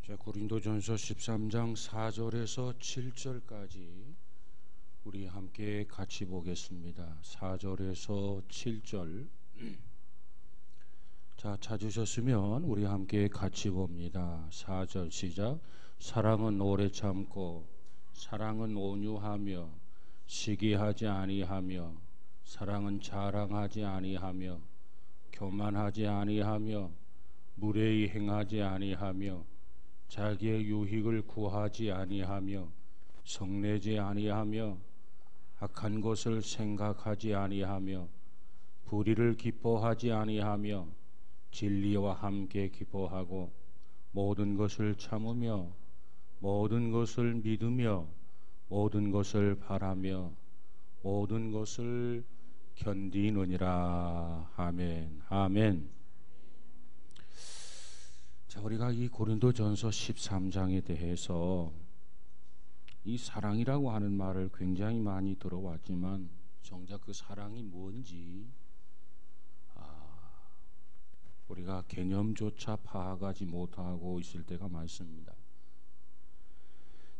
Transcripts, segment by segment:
자, 고린도전서 13장 4절에서 7절까지 우리 함께 같이 보겠습니다. 4절에서 7절. 자, 찾으셨으면 우리 함께 같이 봅니다. 4절 시작. 사랑은 오래 참고 사랑은 온유하며 시기하지 아니하며 사랑은 자랑하지 아니하며 교만하지 아니하며 무례히 행하지 아니하며 자기의 유익을 구하지 아니하며 성내지 아니하며 악한 것을 생각하지 아니하며 불의를 기뻐하지 아니하며 진리와 함께 기뻐하고 모든 것을 참으며 모든 것을 믿으며 모든 것을 바라며 모든 것을 견디느니라. 아멘. 아멘. 자, 우리가 이 고린도전서 13장에 대해서 이 사랑이라고 하는 말을 굉장히 많이 들어왔지만 정작 그 사랑이 뭔지 우리가 개념조차 파악하지 못하고 있을 때가 많습니다.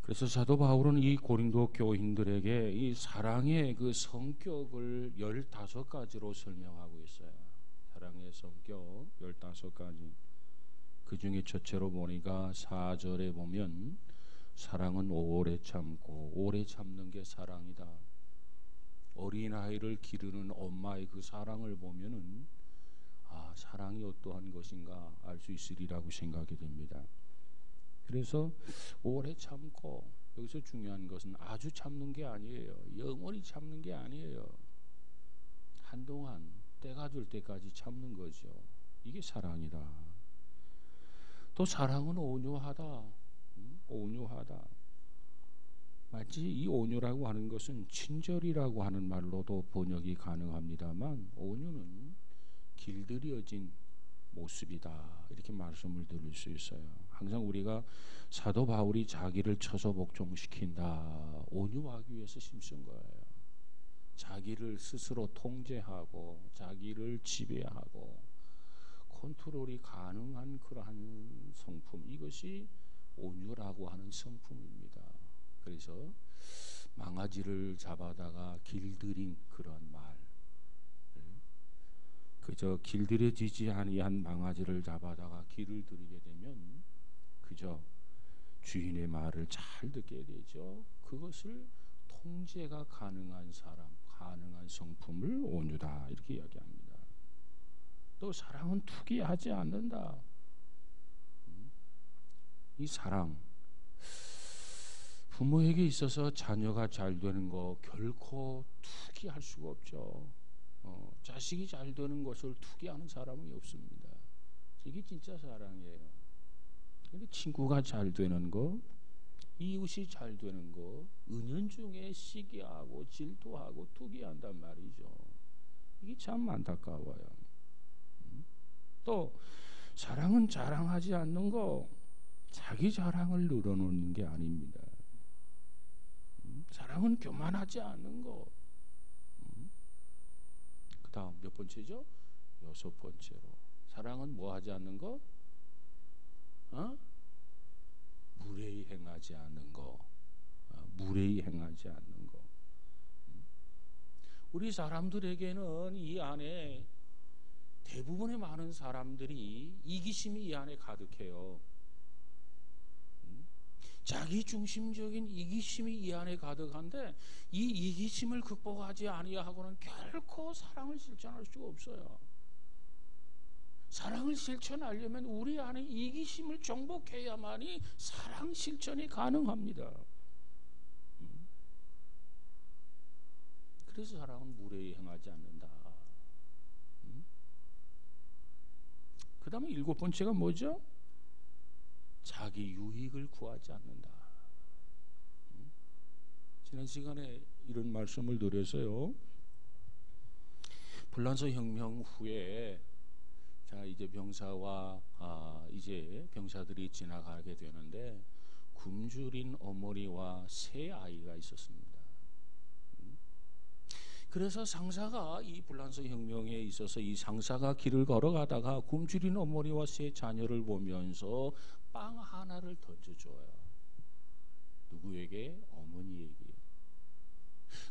그래서 사도 바울은 이 고린도 교인들에게 이 사랑의 그 성격을 15가지로 설명하고 있어요. 사랑의 성격 15가지. 그 중에 첫째로 보니까 4절에 보면 사랑은 오래 참고, 오래 참는 게 사랑이다. 어린아이를 기르는 엄마의 그 사랑을 보면은 사랑이 어떠한 것인가 알 수 있으리라고 생각이 됩니다. 그래서 오래 참고, 여기서 중요한 것은 아주 참는 게 아니에요. 영원히 참는 게 아니에요. 한동안 때가 될 때까지 참는 거죠. 이게 사랑이다. 또 사랑은 온유하다. 온유하다. 마치 이 온유라고 하는 것은 친절이라고 하는 말로도 번역이 가능합니다만 온유는 길들여진 모습이다. 이렇게 말씀을 드릴 수 있어요. 항상 우리가 사도 바울이 자기를 처소 복종시킨다. 온유하기 위해서 힘쓴 거예요. 자기를 스스로 통제하고 자기를 지배하고 컨트롤이 가능한 그러한 성품, 이것이 온유라고 하는 성품입니다. 그래서 망아지를 잡아다가 길들인 그런 말, 그저 길들여지지 아니한 망아지를 잡아다가 길을 들이게 되면 그저 주인의 말을 잘 듣게 되죠. 그것을 통제가 가능한 사람, 가능한 성품을 온유다 이렇게 이야기합니다. 또 사랑은 투기하지 않는다. 이 사랑, 부모에게 있어서 자녀가 잘 되는 거 결코 투기할 수가 없죠. 자식이 잘 되는 것을 투기하는 사람은 없습니다. 이게 진짜 사랑이에요. 근데 친구가 잘 되는 거, 이웃이 잘 되는 거, 은연중에 시기하고 질투하고 투기한단 말이죠. 이게 참 안타까워요. 또 사랑은 자랑하지 않는 거, 자기 자랑을 늘어놓는 게 아닙니다. 사랑은 교만하지 않는 거. 그 다음 몇 번째죠? 6번째로 사랑은 뭐 하지 않는 거? 무례히 행하지 않는 거. 무례히 행하지 않는 거. 우리 사람들에게는 이 안에 대부분의 많은 사람들이 이기심이 이 안에 가득해요. 자기 중심적인 이기심이 이 안에 가득한데 이 이기심을 극복하지 아니하고는 결코 사랑을 실천할 수가 없어요. 사랑을 실천하려면 우리 안에 이기심을 정복해야만이 사랑 실천이 가능합니다. 그래서 사랑은 무례히 행하지 않는다. 그 다음에 7번째가 뭐죠? 자기 유익을 구하지 않는다. 지난 시간에 이런 말씀을 드려서요. 불란서 혁명 후에 자 이제 병사와 이제 병사들이 지나가게 되는데 굶주린 어머니와 세 아이가 있었습니다. 그래서 상사가 이 불란서 혁명에 있어서 이 상사가 길을 걸어가다가 굶주린 어머니와 세 자녀를 보면서 빵 하나를 던져줘요. 누구에게? 어머니에게.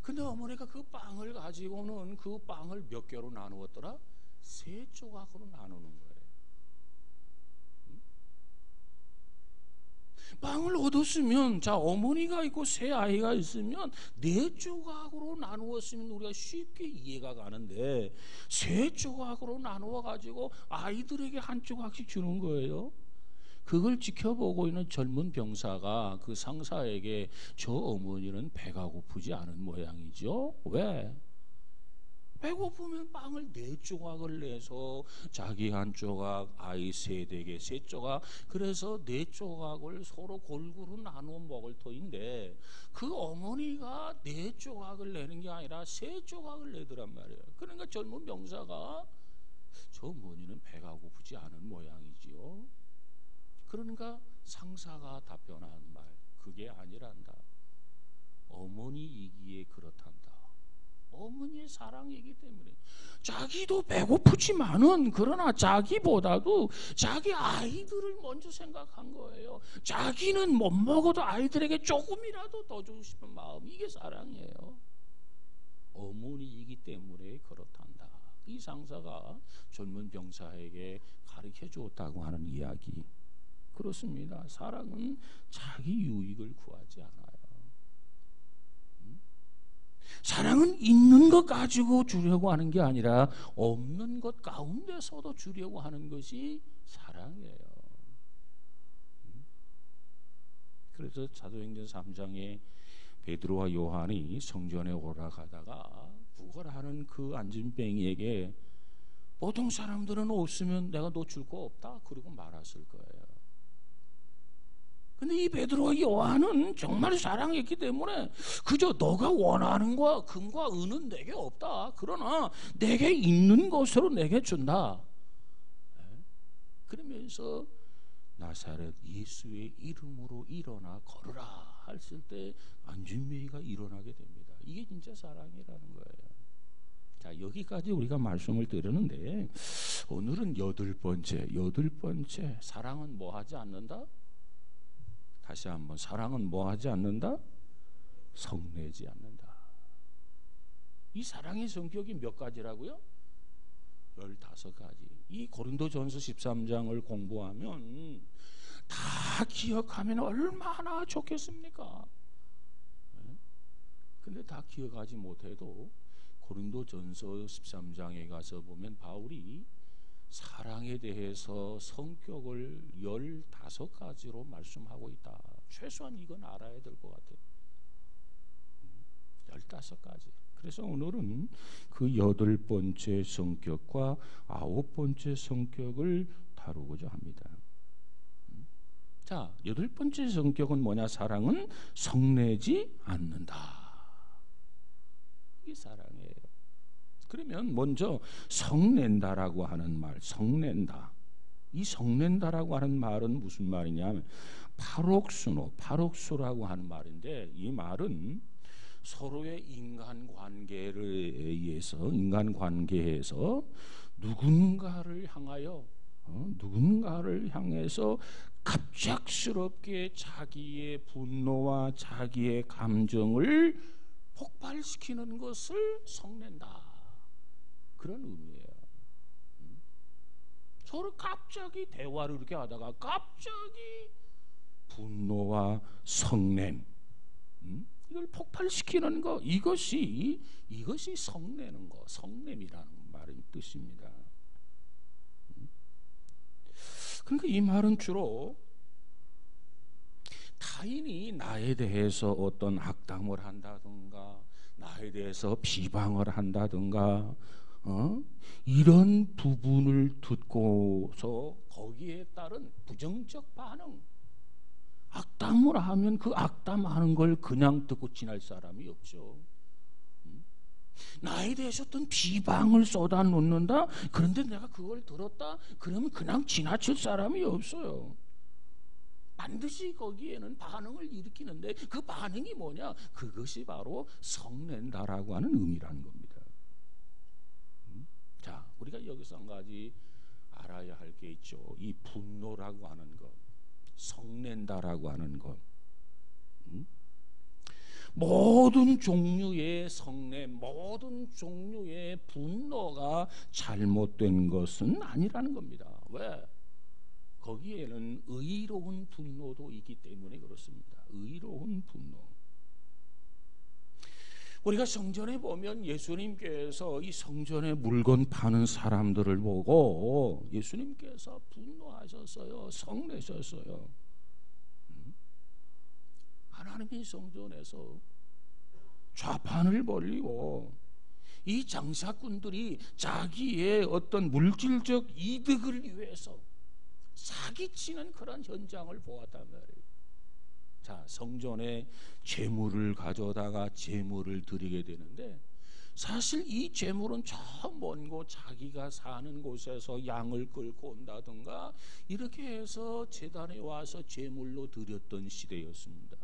근데 어머니가 그 빵을 가지고는 그 빵을 몇 개로 나누었더라? 3조각으로 나누는 거예요. 빵을 얻었으면, 자, 어머니가 있고 세 아이가 있으면 4조각으로 나누었으면 우리가 쉽게 이해가 가는데 3조각으로 나누어 가지고 아이들에게 한 조각씩 주는 거예요. 그걸 지켜보고 있는 젊은 병사가 그 상사에게 저 어머니는 배가 고프지 않은 모양이죠. 왜? 배고프면 빵을 4조각을 내서 자기 한 조각, 아이 세대에게 3조각, 그래서 4조각을 서로 골고루 나누어 먹을 터인데 그 어머니가 4조각을 내는 게 아니라 3조각을 내더란 말이에요. 그러니까 젊은 병사가 저 어머니는 배가 고프지 않은 모양이지요. 그러니까 상사가 답변한 말, 그게 아니란다. 어머니이기에 그렇단다. 어머니의 사랑이기 때문에. 자기도 배고프지만은 그러나 자기보다도 자기 아이들을 먼저 생각한 거예요. 자기는 못 먹어도 아이들에게 조금이라도 더 주고 싶은 마음, 이게 사랑이에요. 어머니이기 때문에 그렇단다. 이 상사가 젊은 병사에게 가르쳐 주었다고 하는 이야기. 그렇습니다. 사랑은 자기 유익을 구하지 않아요. 사랑은 있는 것 가지고 주려고 하는 게 아니라 없는 것 가운데서도 주려고 하는 것이 사랑이에요. 그래서 사도행전 3장에 베드로와 요한이 성전에 올라가다가 구걸하는 그 안진뱅이에게 보통 사람들은 없으면 내가 너 줄 거 없다 그리고 말았을 거예요. 근데 이 베드로와 요한은 정말 사랑했기 때문에 그저 너가 원하는 거 금과 은은 내게 없다. 그러나 내게 있는 것으로 내게 준다. 그러면서 나사렛 예수의 이름으로 일어나 걸으라 했을 때 안진뱅이가 일어나게 됩니다. 이게 진짜 사랑이라는 거예요. 자, 여기까지 우리가 말씀을 드렸는데 오늘은 여덟 번째 사랑은 뭐 하지 않는다? 다시 한번, 사랑은 뭐 하지 않는다? 성내지 않는다. 이 사랑의 성격이 몇 가지라고요? 15가지. 이 고린도전서 13장을 공부하면 다 기억하면 얼마나 좋겠습니까? 근데 다 기억하지 못해도 고린도전서 13장에 가서 보면 바울이 사랑에 대해서 성격을 15가지로 말씀하고 있다. 최소한 이건 알아야 될 것 같아요. 15가지. 그래서 오늘은 그 8번째 성격과 9번째 성격을 다루고자 합니다. 자, 8번째 성격은 뭐냐? 사랑은 성내지 않는다. 이게 사랑이에요. 그러면 먼저 성낸다라고 하는 말, 성낸다. 이 성낸다라고 하는 말은 무슨 말이냐면 파록수라고 하는 말인데, 이 말은 서로의 인간관계에 의해서 누군가를 향해서 갑작스럽게 자기의 분노와 자기의 감정을 폭발시키는 것을 성낸다. 그런 의미예요. 서로 갑자기 대화를 이렇게 하다가 갑자기 분노와 성냄, 이걸 폭발시키는 거, 이것이 성내는 거, 성냄이라는 말의 뜻입니다. 그러니까 이 말은 주로 타인이 나에 대해서 어떤 악담을 한다든가 나에 대해서 비방을 한다든가 이런 부분을 듣고서 거기에 따른 부정적 반응, 악담을 하면 그 악담하는 걸 그냥 듣고 지날 사람이 없죠. 나에 대해서 어떤 비방을 쏟아놓는다. 그런데 내가 그걸 들었다. 그러면 그냥 지나칠 사람이 없어요. 반드시 거기에는 반응을 일으키는데 그 반응이 뭐냐? 그것이 바로 성낸다라고 하는 의미라는 겁니다. 우리가 여기서 한 가지 알아야 할 게 있죠. 이 분노라고 하는 것, 성낸다라고 하는 것, 모든 종류의 성내, 모든 종류의 분노가 잘못된 것은 아니라는 겁니다. 왜? 거기에는 의로운 분노도 있기 때문에 그렇습니다. 의로운 분노. 우리가 성전에 보면 예수님께서 이 성전에 물건 파는 사람들을 보고 예수님께서 분노하셨어요. 성내셨어요. 하나님의 성전에서 좌판을 벌리고 이 장사꾼들이 자기의 어떤 물질적 이득을 위해서 사기치는 그런 현장을 보았단 말이에요. 자, 성전에 제물을 가져다가 제물을 드리게 되는데 사실 이 제물은 저 먼 곳 자기가 사는 곳에서 양을 끌고 온다든가 이렇게 해서 제단에 와서 제물로 드렸던 시대였습니다.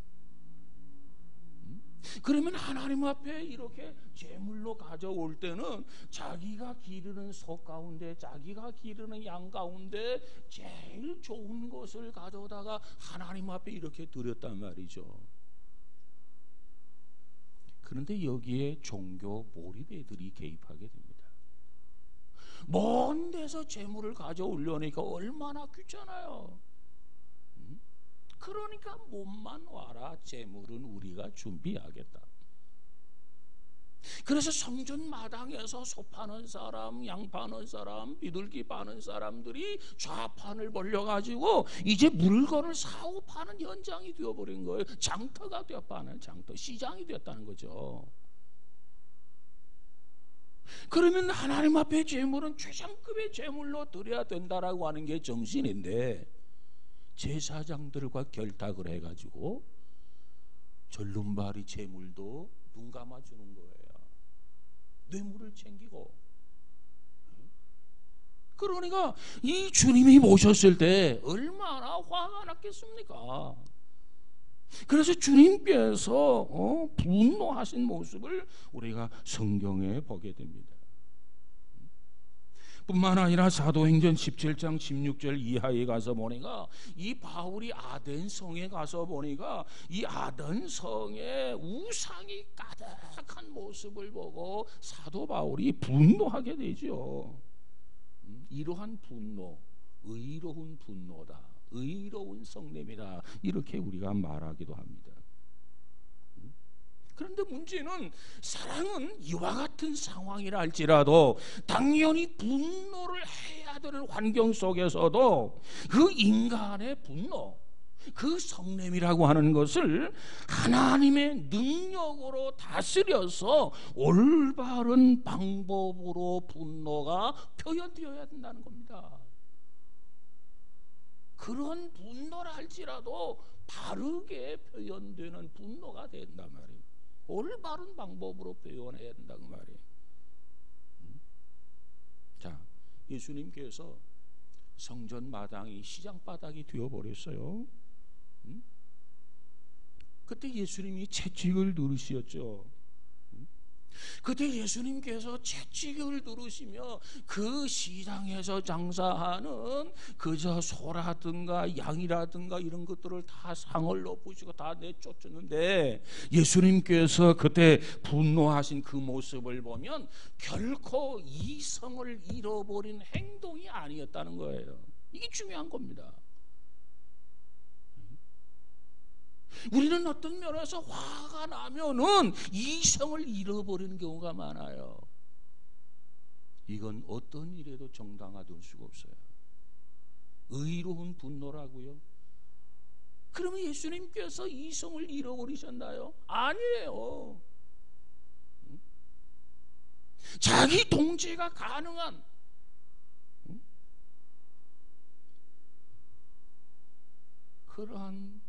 그러면 하나님 앞에 이렇게 제물로 가져올 때는 자기가 기르는 소 가운데, 자기가 기르는 양 가운데 제일 좋은 것을 가져다가 하나님 앞에 이렇게 드렸단 말이죠. 그런데 여기에 종교 몰입애들이 개입하게 됩니다. 먼 데서 제물을 가져오려니까 얼마나 귀찮아요. 그러니까 몸만 와라, 제물은 우리가 준비하겠다. 그래서 성전 마당에서 소 파는 사람, 양 파는 사람, 비둘기 파는 사람들이 좌판을 벌려가지고 이제 물건을 사고 파는 현장이 되어버린 거예요. 장터가 되어버린, 장터, 시장이 되었다는 거죠. 그러면 하나님 앞에 제물은 최상급의 제물로 드려야 된다라고 하는 게 정신인데, 제사장들과 결탁을 해가지고 절름발이 제물도 눈 감아주는 거예요. 뇌물을 챙기고. 그러니까 이 주님이 모셨을 때 얼마나 화가 났겠습니까? 그래서 주님께서 분노하신 모습을 우리가 성경에 보게 됩니다. 뿐만 아니라 사도행전 17장 16절 이하에 가서 보니까 이 바울이 아덴성에 가서 보니까 이 아덴성에 우상이 가득한 모습을 보고 사도 바울이 분노하게 되죠. 이러한 분노, 의로운 분노다, 의로운 성냄이다, 이렇게 우리가 말하기도 합니다. 그런데 문제는 사랑은 이와 같은 상황이라 할지라도 당연히 분노를 해야 되는 환경 속에서도 그 인간의 분노, 그 성냄이라고 하는 것을 하나님의 능력으로 다스려서 올바른 방법으로 분노가 표현되어야 된다는 겁니다. 그런 분노라 할지라도 바르게 표현되는 분노가 된단 말이에요. 올바른 방법으로 표현해야 된다는 말이에요. 자, 예수님께서 성전 마당이 시장 바닥이 되어버렸어요. 그때 예수님이 채찍을 누르셨죠. 그때 예수님께서 채찍을 누르시며 그 시장에서 장사하는 그저 소라든가 양이라든가 이런 것들을 다 상을 높으시고 다 내쫓았는데, 예수님께서 그때 분노하신 그 모습을 보면 결코 이성을 잃어버린 행동이 아니었다는 거예요. 이게 중요한 겁니다. 우리는 어떤 면에서 화가 나면은 이성을 잃어버리는 경우가 많아요. 이건 어떤 일에도 정당화될 수가 없어요. 의로운 분노라고요? 그러면 예수님께서 이성을 잃어버리셨나요? 아니에요. 자기 통제가 가능한 그러한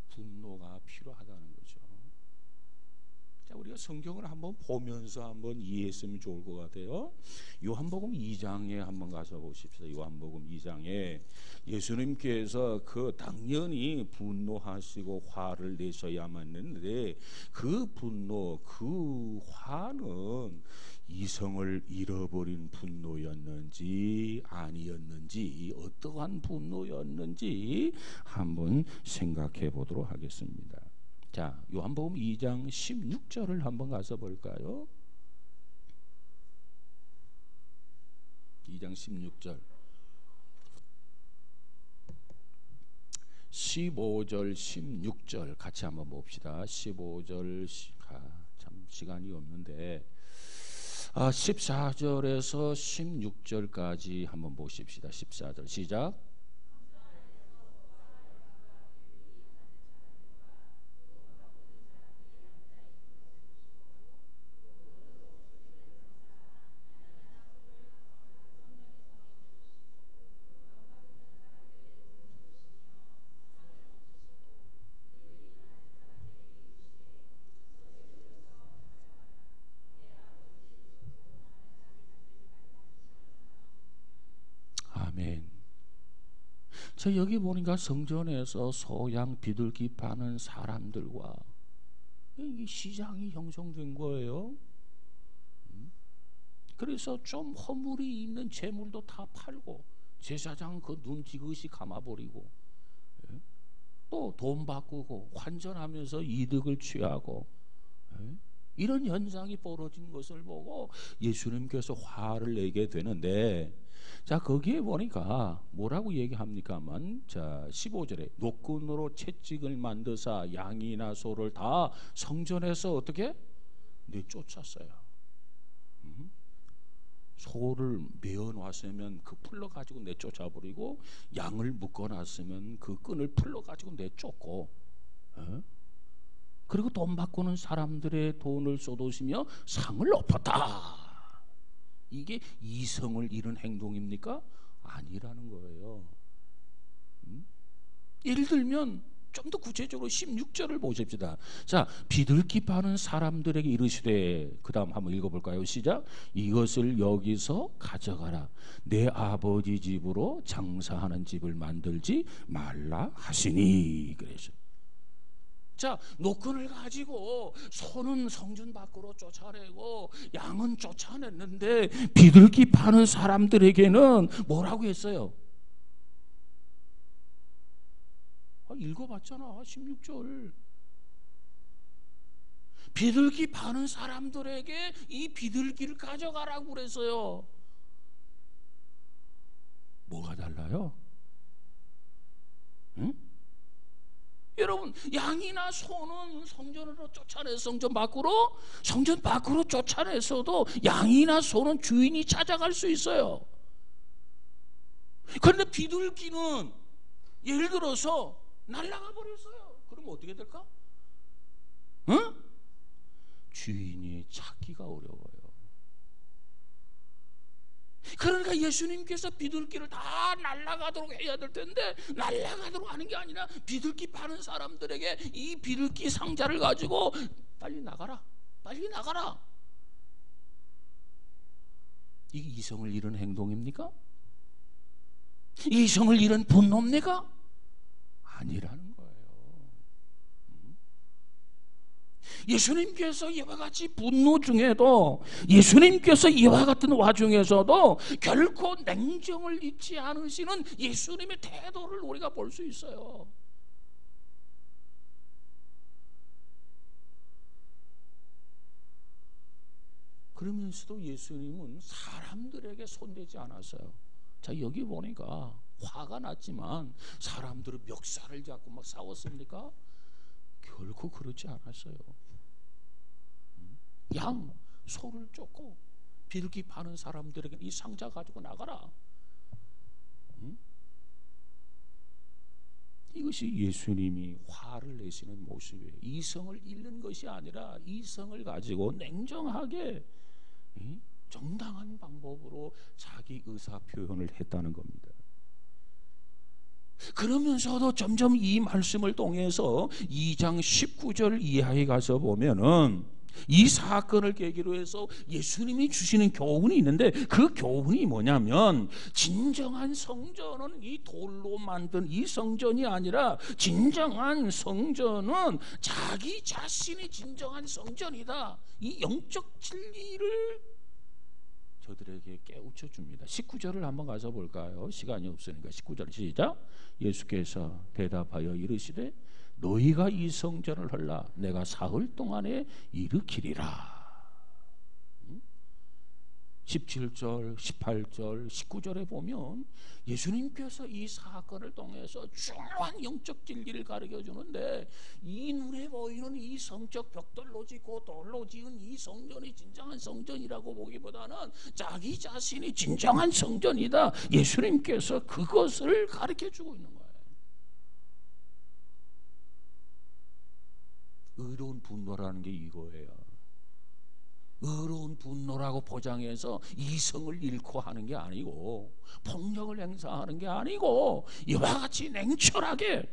분노가 필요하다는 거죠. 자, 우리가 성경을 한번 보면서 한번 이해했으면 좋을 것 같아요. 요한복음 2장에 한번 가서 보십시다. 요한복음 2장에 예수님께서 그 당연히 분노하시고 화를 내셔야만 했는데 그 분노, 그 화는 이성을 잃어버린 분노였는지 아니었는지 어떠한 분노였는지 한번 생각해 보도록 하겠습니다. 자, 요한복음 2장 16절을 한번 가서 볼까요? 2장 16절 15절 16절 같이 한번 봅시다. 15절 참 시간이 없는데 14절에서 16절까지 한번 보십시다. 14절 시작. 아멘. 저 여기 보니까 성전에서 소양 비둘기 파는 사람들과 이 시장이 형성된 거예요. 그래서 좀 허물이 있는 재물도 다 팔고 제사장 그 눈 지그시 감아버리고 또 돈 바꾸고 환전하면서 이득을 취하고 이런 현상이 벌어진 것을 보고 예수님께서 화를 내게 되는데, 자 거기에 보니까 뭐라고 얘기합니까만, 자 15절에 노끈으로 채찍을 만드사 양이나 소를 다 성전에서 어떻게 내쫓았어요. 소를 메어놨으면 그 풀러 가지고 내쫓아 버리고, 양을 묶어놨으면 그 끈을 풀러 가지고 내쫓고, 그리고 돈 바꾸는 사람들의 돈을 쏟으시며 상을 높였다. 이게 이성을 잃은 행동입니까? 아니라는 거예요. 예를 들면 좀 더 구체적으로 16절을 보십시다. 자, 비둘기 파는 사람들에게 이르시되, 그 다음 한번 읽어볼까요? 시작. 이것을 여기서 가져가라. 내 아버지 집으로 장사하는 집을 만들지 말라 하시니. 그래서 자, 노끈을 가지고 소는 성전 밖으로 쫓아내고 양은 쫓아냈는데 비둘기 파는 사람들에게는 뭐라고 했어요? 읽어봤잖아. 16절. 비둘기 파는 사람들에게 이 비둘기를 가져가라고 그랬어요. 뭐가 달라요? 응? 여러분, 양이나 소는 성전으로 쫓아내서 성전 밖으로 쫓아내서도 양이나 소는 주인이 찾아갈 수 있어요. 그런데 비둘기는 예를 들어서 날아가 버렸어요. 그러면 어떻게 될까? 주인이 찾기가 어려워요. 그러니까 예수님께서 비둘기를 다 날아가도록 해야 될 텐데, 날아가도록 하는 게 아니라 비둘기 파는 사람들에게 이 비둘기 상자를 가지고 빨리 나가라, 빨리 나가라. 이게 이성을 잃은 행동입니까? 이성을 잃은 분노입니까? 아니라는 거예요. 예수님께서 이와 같이 분노 중에도, 예수님께서 이와 같은 와중에서도 결코 냉정을 잊지 않으시는 예수님의 태도를 우리가 볼 수 있어요. 그러면서도 예수님은 사람들에게 손대지 않았어요. 자, 여기 보니까 화가 났지만 사람들은 멱살을 잡고 막 싸웠습니까? 결코 그렇지 않았어요. 양, 소를 쫓고 비둘기 파는 사람들에게 이 상자 가지고 나가라. 이것이 예수님이 화를 내시는 모습이에요. 이성을 잃는 것이 아니라 이성을 가지고 냉정하게 정당한 방법으로 자기 의사 표현을 했다는 겁니다. 그러면서도 점점 이 말씀을 통해서 2장 19절 이하에 가서 보면은 이 사건을 계기로 해서 예수님이 주시는 교훈이 있는데, 그 교훈이 뭐냐면, 진정한 성전은 이 돌로 만든 이 성전이 아니라 진정한 성전은 자기 자신이 진정한 성전이다. 이 영적 진리를 저들에게 깨우쳐 줍니다. 19절을 한번 가서 볼까요? 시간이 없으니까 19절 시작. 예수께서 대답하여 이르시되 너희가 이 성전을 헐라 내가 사흘 동안에 일으키리라. 17절, 18절, 19절에 보면 예수님께서 이 사건을 통해서 중요한 영적 진리를 가르쳐 주는데, 이 눈에 보이는 이 성적 벽돌로 짓고 돌로 지은 이 성전이 진정한 성전이라고 보기보다는 자기 자신이 진정한 성전이다. 예수님께서 그것을 가르쳐 주고 있는 거예요. 의로운 분노라는 게 이거예요. 의로운 분노라고 포장해서 이성을 잃고 하는 게 아니고, 폭력을 행사하는 게 아니고, 이와 같이 냉철하게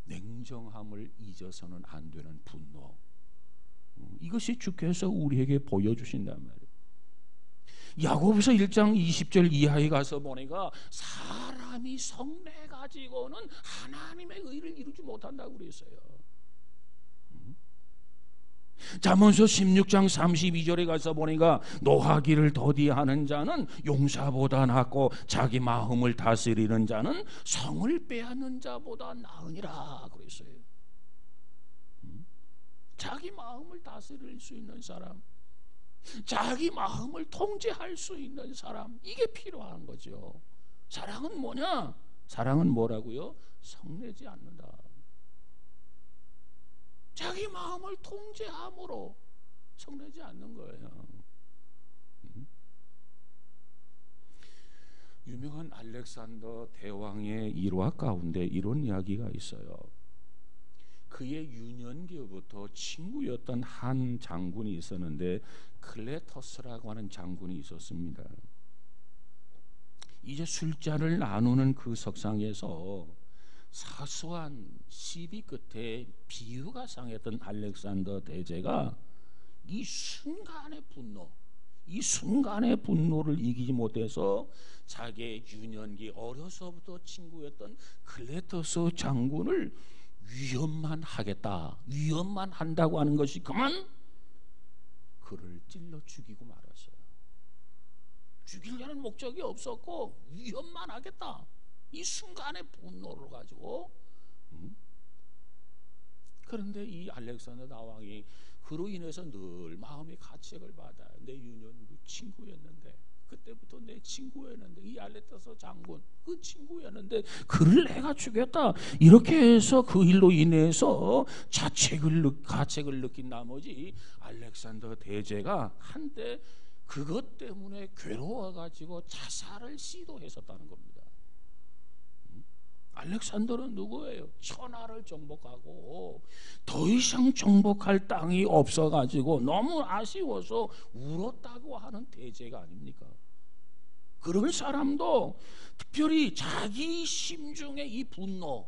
냉정함을 잊어서는 안 되는 분노, 이것이 주께서 우리에게 보여주신단 말이에요. 야고보서 1장 20절 이하에 가서 보니까 사람이 성내 가지고는 하나님의 의를 이루지 못한다고 그랬어요. 잠언서 16장 32절에 가서 보니까 노하기를 더디하는 자는 용사보다 낫고 자기 마음을 다스리는 자는 성을 빼앗는 자보다 나으니라 그랬어요. 자기 마음을 다스릴 수 있는 사람, 자기 마음을 통제할 수 있는 사람, 이게 필요한 거죠. 사랑은 뭐냐? 사랑은 뭐라고요? 성내지 않는다. 자기 마음을 통제함으로 성내지 않는 거예요. 유명한 알렉산더 대왕의 일화 가운데 이런 이야기가 있어요. 그의 유년기부터 친구였던 한 장군이 있었는데, 클레터스라고 하는 장군이 있었습니다. 이제 술잔을 나누는 그 석상에서 사소한 시비 끝에 비유가 상했던 알렉산더 대제가 이 순간의 분노, 이 순간의 분노를 이기지 못해서 자기의 유년기 어려서부터 친구였던 클레터스 장군을 위협만 하겠다, 위협만 한다고 하는 것이 그만 그를 찔러 죽이고 말았어요. 죽이려는 목적이 없었고 위협만 하겠다, 이 순간의 분노를 가지고. 그런데 이 알렉산더 다왕이 그로 인해서 늘 마음의 가책을 받아요. 내 유년기 친구였는데, 그때부터 내 친구였는데, 이 알렉산더 장군 그 친구였는데 그를 내가 죽였다, 이렇게 해서 그 일로 인해서 가책을 느낀 나머지 알렉산더 대제가 한때 그것 때문에 괴로워가지고 자살을 시도했었다는 겁니다. 알렉산더는 누구예요? 천하를 정복하고 더 이상 정복할 땅이 없어가지고 너무 아쉬워서 울었다고 하는 대제가 아닙니까? 그런 사람도 특별히 자기 심중의 이 분노,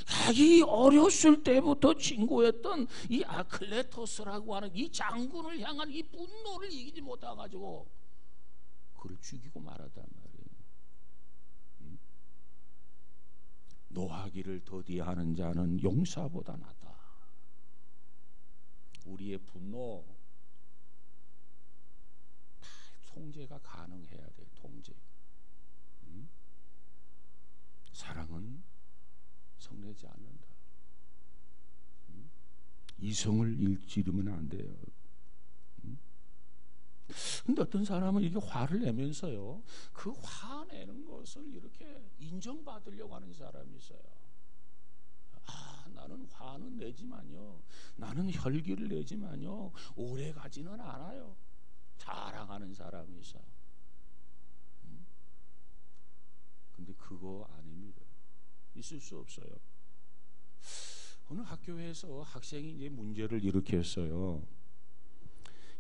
자기 어렸을 때부터 친구였던 이 아클레토스라고 하는 이 장군을 향한 이 분노를 이기지 못해가지고 그를 죽이고 말았단 말이에요. 노하기를 더디하는 자는 용사보다 낫다. 우리의 분노 다 통제가 가능해야 돼. 통제. 사랑은 성내지 않는다. 이성을 잃지르면 안 돼요. 근데 어떤 사람은 이렇게 화를 내면서요, 그 화내는 것을 이렇게 인정받으려고 하는 사람이 있어요. 나는 화는 내지만요, 나는 혈기를 내지만요, 오래 가지는 않아요. 자랑하는 사람이 있어요. 근데 그거 아닙니다. 있을 수 없어요. 어느 학교에서 학생이 이제 문제를 일으켰어요.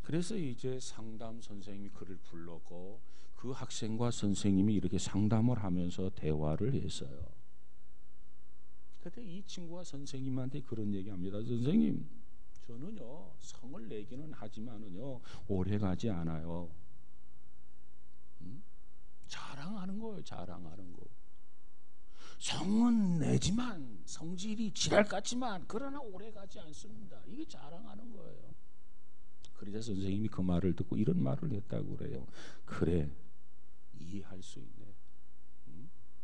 그래서 이제 상담 선생님이 그를 불렀고 그 학생과 선생님이 이렇게 상담을 하면서 대화를 했어요. 그때 이 친구가 선생님한테 그런 얘기합니다. 선생님, 저는요 성을 내기는 하지만은요 오래 가지 않아요. 자랑하는 거예요. 자랑하는 거. 성은 내지만 성질이 지랄 같지만 그러나 오래 가지 않습니다. 이게 자랑하는 거예요. 그러자 선생님이 그 말을 듣고 이런 말을 했다고 그래요. 그래, 이해할 수 있네.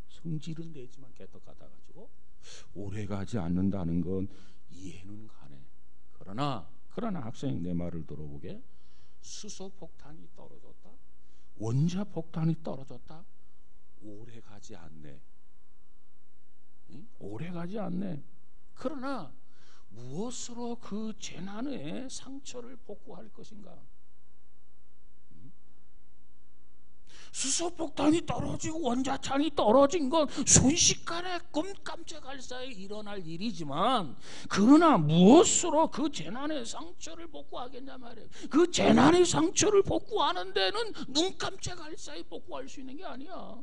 성질은 내지만 개떡 같아 가지고 오래 가지 않는다는 건 이해는 가네. 그러나 학생 내 말을 들어보게. 수소 폭탄이 떨어졌다, 원자 폭탄이 떨어졌다, 오래 가지 않네. 오래 가지 않네. 그러나 무엇으로 그 재난의 상처를 복구할 것인가? 수소폭탄이 떨어지고 원자탄이 떨어진 건 순식간에 깜짝할 사이에 일어날 일이지만, 그러나 무엇으로 그 재난의 상처를 복구하겠냐 말이에요. 그 재난의 상처를 복구하는 데는 눈 깜짝할 사이에 복구할 수 있는 게 아니야.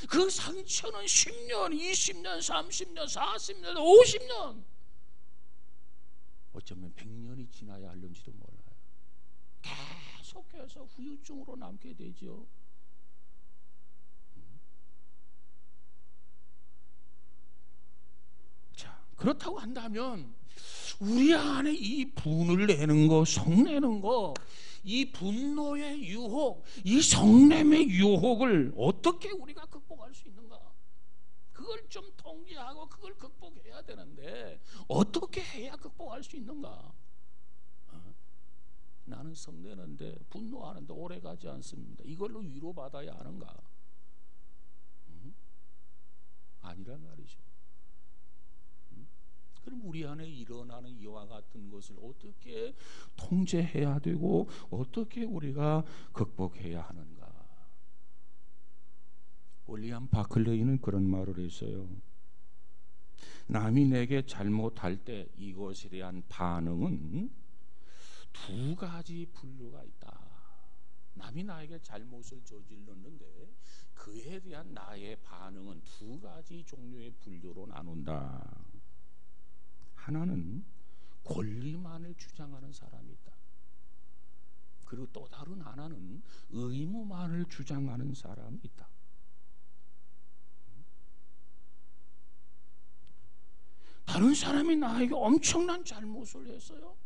그 상처는 10년, 20년, 30년, 40년, 50년, 어쩌면 100년이 지나야 할는지도 몰라요. 계속해서 후유증으로 남게 되죠. 자, 그렇다고 한다면 우리 안에 이 분을 내는 거, 성내는 거, 이 분노의 유혹, 이 성냄의 유혹을 어떻게 우리가 극복할 수 있는가? 그걸 좀 통제하고 그걸 극복해야 되는데 어떻게 해야 극복할 수 있는가? 나는 성내는데, 분노하는데 오래 가지 않습니다. 이걸로 위로받아야 하는가? 아니란 말이죠. 그럼 우리 안에 일어나는 이와 같은 것을 어떻게 통제해야 되고 어떻게 우리가 극복해야 하는가? 윌리엄 바클레이는 그런 말을 했어요. 남이 내게 잘못할 때 이것에 대한 반응은 두 가지 분류가 있다. 남이 나에게 잘못을 저질렀는데 그에 대한 나의 반응은 두 가지 종류의 분류로 나눈다. 하나는 권리만을 주장하는 사람이 있다. 그리고 또 다른 하나는 의무만을 주장하는 사람이 있다. 다른 사람이 나에게 엄청난 잘못을 했어요.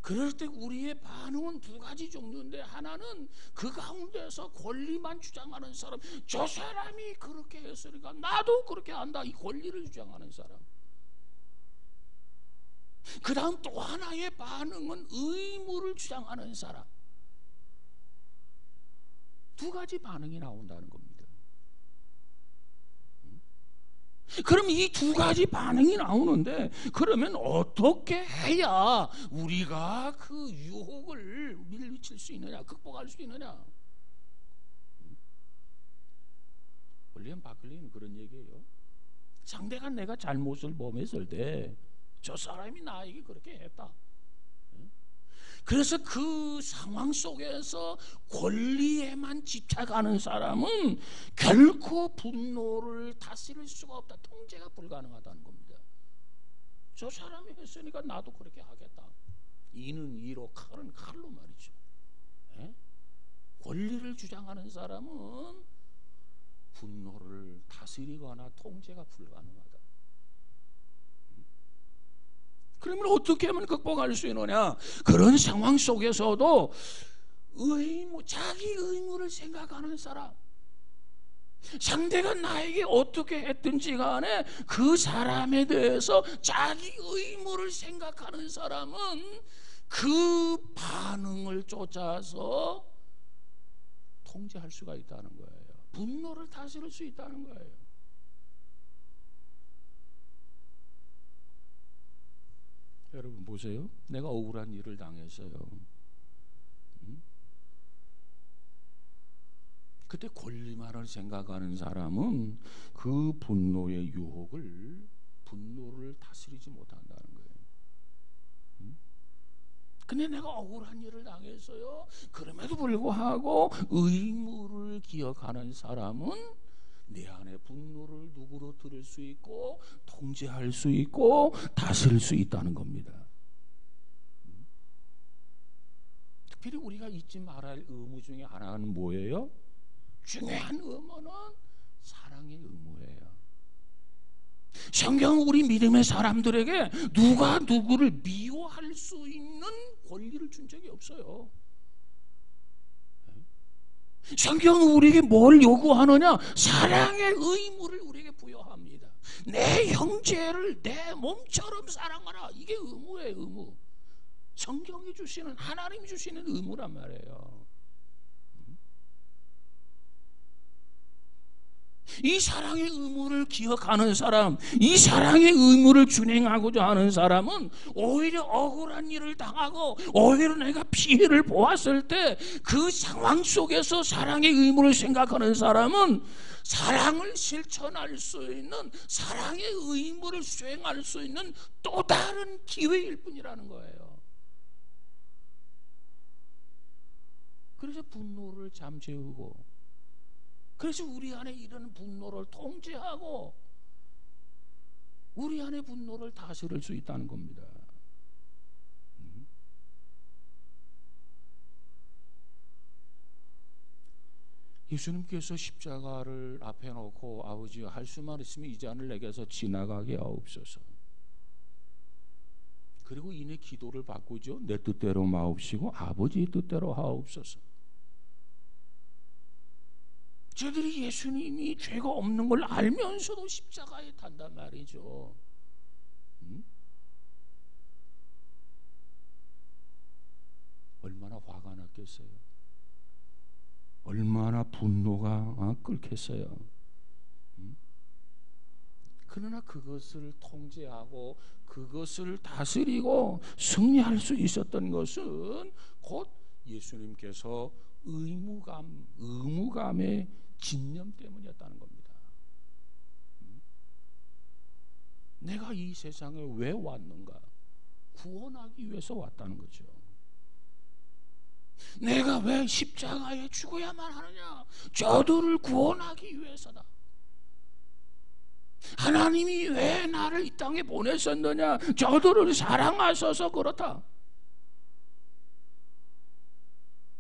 그럴 때 우리의 반응은 두 가지 종류인데, 하나는 그 가운데서 권리만 주장하는 사람, 저 사람이 그렇게 했으니까 나도 그렇게 한다, 이 권리를 주장하는 사람. 그 다음 또 하나의 반응은 의무를 주장하는 사람. 두 가지 반응이 나온다는 겁니다. 그럼 이 두 가지 반응이 나오는데, 그러면 어떻게 해야 우리가 그 유혹을 밀칠 수 있느냐, 극복할 수 있느냐? 윌리엄 바클리는 그런 얘기예요. 상대가 내가 잘못을 범했을 때 저 사람이 나에게 그렇게 했다. 그래서 그 상황 속에서 권리에만 집착하는 사람은 결코 분노를 다스릴 수가 없다. 통제가 불가능하다는 겁니다. 저 사람이 했으니까 나도 그렇게 하겠다. 이는 이로, 칼은 칼로 말이죠. 권리를 주장하는 사람은 분노를 다스리거나 통제가 불가능하다. 그러면 어떻게 하면 극복할 수 있느냐? 그런 상황 속에서도 의무, 자기 의무를 생각하는 사람, 상대가 나에게 어떻게 했든지 간에 그 사람에 대해서 자기 의무를 생각하는 사람은 그 반응을 쫓아서 통제할 수가 있다는 거예요. 분노를 다스릴 수 있다는 거예요. 여러분 보세요. 내가 억울한 일을 당했어요. 그때 권리만을 생각하는 사람은 그 분노의 유혹을, 분노를 다스리지 못한다는 거예요. 근데 내가 억울한 일을 당했어요. 그럼에도 불구하고 의무를 기억하는 사람은 내 안에 분노를 누구로 수 있고 통제할 수 있고 다스릴 수 있다는 겁니다. 특별히 우리가 잊지 말아야 할 의무 중에 하나는 뭐예요? 중요한 의무는 사랑의 의무예요. 성경은 우리 믿음의 사람들에게 누가 누구를 미워할 수 있는 권리를 준 적이 없어요. 성경은 우리에게 뭘 요구하느냐? 사랑의 의무를 우리에게 부여합니다. 내 형제를 내 몸처럼 사랑하라. 이게 의무예요, 의무. 성경이 주시는, 하나님이 주시는 의무란 말이에요. 이 사랑의 의무를 기억하는 사람, 이 사랑의 의무를 준행하고자 하는 사람은 오히려 억울한 일을 당하고 오히려 내가 피해를 보았을 때 그 상황 속에서 사랑의 의무를 생각하는 사람은 사랑을 실천할 수 있는, 사랑의 의무를 수행할 수 있는 또 다른 기회일 뿐이라는 거예요. 그래서 분노를 잠재우고, 그래서 우리 안에 이런 분노를 통제하고 우리 안에 분노를 다스릴 수 있다는 겁니다. 예수님께서 십자가를 앞에 놓고 아버지여 할 수만 있으면 이 잔을 내게서 지나가게 하옵소서. 그리고 이내 기도를 바꾸죠. 내 뜻대로 마옵시고 아버지의 뜻대로 하옵소서. 저들이 예수님이 죄가 없는 걸 알면서도 십자가에 탄단 말이죠. 얼마나 화가 났겠어요. 얼마나 분노가 끓겠어요. 그러나 그것을 통제하고 그것을 다스리고 승리할 수 있었던 것은 곧 예수님께서 의무감의 진념 때문이었다는 겁니다. 내가 이 세상에 왜 왔는가? 구원하기 위해서 왔다는 거죠. 내가 왜 십자가에 죽어야만 하느냐? 저들을 구원하기 위해서다. 하나님이 왜 나를 이 땅에 보내셨느냐? 저들을 사랑하셔서 그렇다.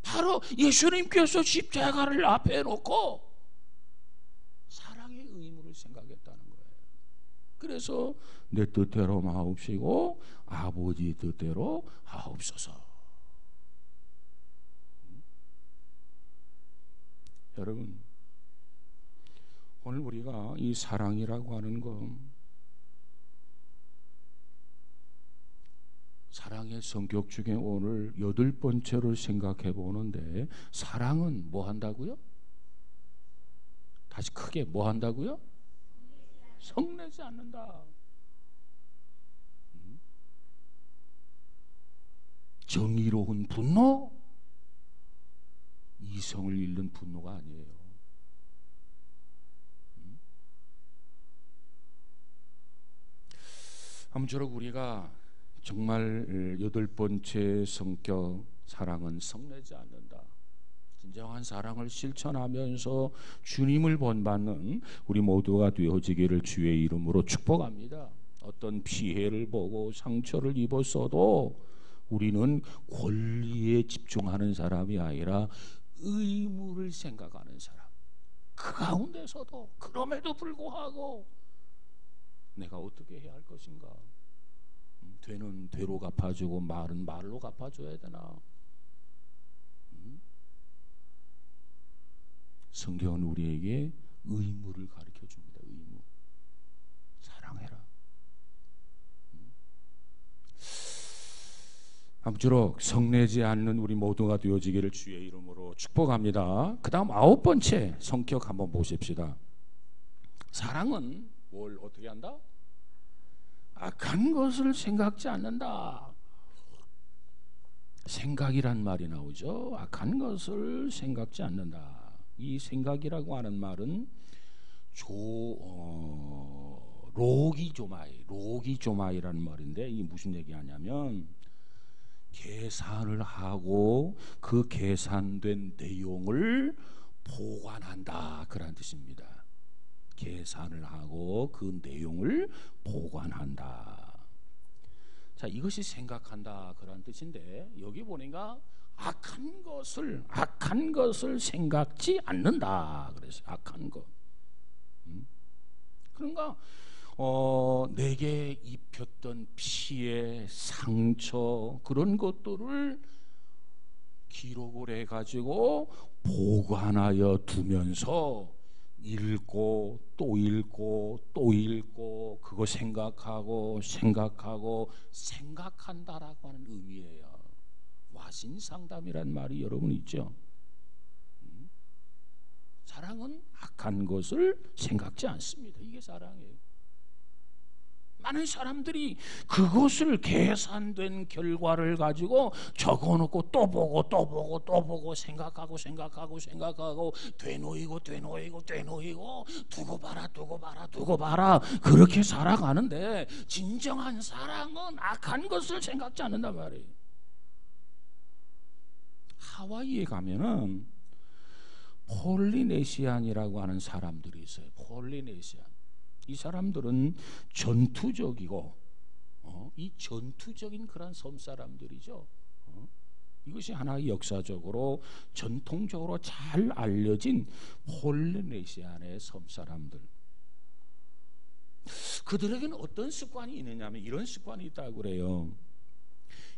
바로 예수님께서 십자가를 앞에 놓고 사랑의 의무를 생각했다는 거예요. 그래서 내 뜻대로 하옵시고 아버지 뜻대로 하옵소서. 여러분, 오늘 우리가 이 사랑이라고 하는 건 사랑의 성격 중에 오늘 8번째로 생각해 보는데, 사랑은 뭐 한다고요? 다시 크게 뭐 한다고요? 성내지 않는다. 정의로운 분노? 이성을 잃는 분노가 아니에요. 아무쪼록 우리가 정말 8번째 성격, 사랑은 성내지 않는다. 진정한 사랑을 실천하면서 주님을 본받는 우리 모두가 되어지기를 주의 이름으로 축복합니다. 어떤 피해를 보고 상처를 입었어도 우리는 권리에 집중하는 사람이 아니라 의무를 생각하는 사람. 그 가운데서도 그럼에도 불구하고 내가 어떻게 해야 할 것인가? 되는 되로 갚아주고 말은 말로 갚아줘야 되나? 성경은 우리에게 의무를 가르쳐 줍니다. 의무. 사랑해라. 아무쪼록 성내지 않는 우리 모두가 되어지기를 주의 이름으로 축복합니다. 그 다음 9번째 성격 한번 보십시다. 사랑은 뭘 어떻게 한다? 악한 것을 생각지 않는다. 생각이란 말이 나오죠. 악한 것을 생각지 않는다. 이 생각이라고 하는 말은 로기조마이라는 말인데, 이게 무슨 얘기하냐면 계산을 하고 그 계산된 내용을 보관한다, 그런 뜻입니다. 계산을 하고 그 내용을 보관한다. 자, 이것이 생각한다 그런 뜻인데, 여기 보니까 악한 것을 생각지 않는다. 그래서 악한 것. 그러니까 내게 입혔던 피해, 상처 그런 것들을 기록을 해가지고 보관하여 두면서 읽고 또 읽고 또 읽고 그거 생각하고 생각한다라고 하는 의미예요. 와신상담이란 말이 여러분 있죠. 사랑은 악한 것을 생각지 않습니다. 이게 사랑이에요. 많은 사람들이 그것을 계산된 결과를 가지고 적어놓고 또 보고 생각하고 되뇌이고 두고 봐라 그렇게 살아가는데, 진정한 사랑은 악한 것을 생각지 않는단 말이에요. 하와이에 가면은 폴리네시안이라고 하는 사람들이 있어요. 폴리네시안. 이 사람들은 전투적이고 이 전투적인 그런 섬 사람들이죠. 이것이 하나의 역사적으로 전통적으로 잘 알려진 폴리네시안의 섬 사람들. 그들에게는 어떤 습관이 있느냐면 이런 습관이 있다고 그래요.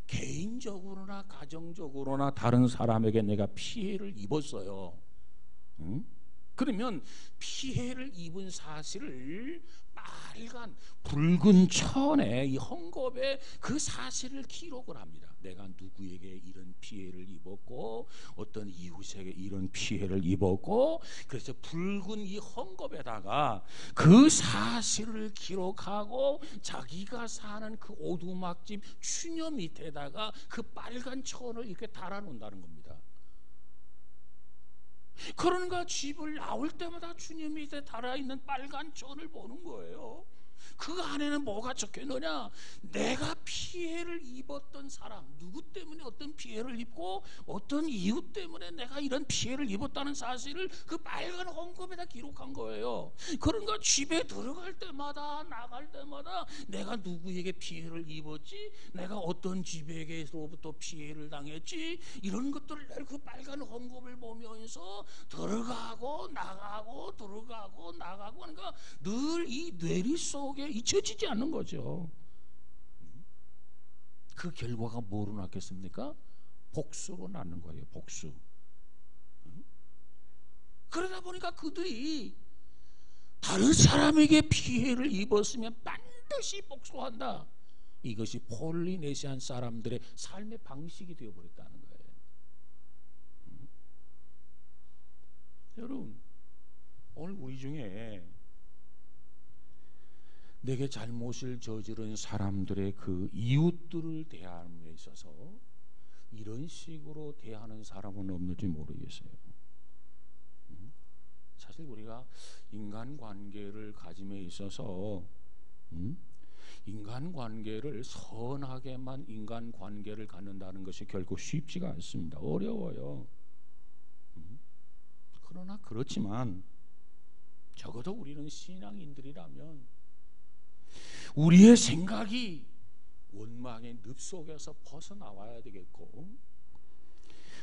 개인적으로나 가정적으로나 다른 사람에게 내가 피해를 입었어요. 그러면 피해를 입은 사실을 빨간 붉은 천에, 이 헝겊에 그 사실을 기록을 합니다. 내가 누구에게 이런 피해를 입었고 어떤 이웃에게 이런 피해를 입었고, 그래서 붉은 이 헝겊에다가 그 사실을 기록하고 자기가 사는 그 오두막집 추녀 밑에다가 그 빨간 천을 이렇게 달아놓는다는 겁니다. 그러니까 집을 나올 때마다 주님 밑에 달아있는 빨간 천을 보는 거예요. 그 안에는 뭐가 적혀있느냐? 내가 피해를 입었던 사람, 누구 때문에 어떤 피해를 입고 어떤 이유 때문에 내가 이런 피해를 입었다는 사실을 그 빨간 헝겊에다 기록한 거예요. 그러니까 집에 들어갈 때마다 나갈 때마다 내가 누구에게 피해를 입었지, 내가 어떤 집에게로부터 피해를 당했지, 이런 것들을 그 빨간 헝겊을 보면서 들어가고 나가고 그러니까 늘 이 뇌리 속에 잊혀지지 않는 거죠. 그 결과가 뭐로 났겠습니까? 복수로 나는 거예요. 복수. 그러다 보니까 그들이 다른 사람에게 피해를 입었으면 반드시 복수한다. 이것이 폴리네시안 사람들의 삶의 방식이 되어버렸다는 거예요. 여러분, 오늘 우리 중에 내게 잘못을 저지른 사람들의 그 이웃들을 대함에 있어서 이런 식으로 대하는 사람은 없는지 모르겠어요. 사실 우리가 인간관계를 가짐에 있어서 인간관계를 선하게만 인간관계를 갖는다는 것이 결코 쉽지가 않습니다. 어려워요. 그러나 그렇지만 적어도 우리는 신앙인들이라면 우리의 생각이 원망의 늪 속에서 벗어나와야 되겠고,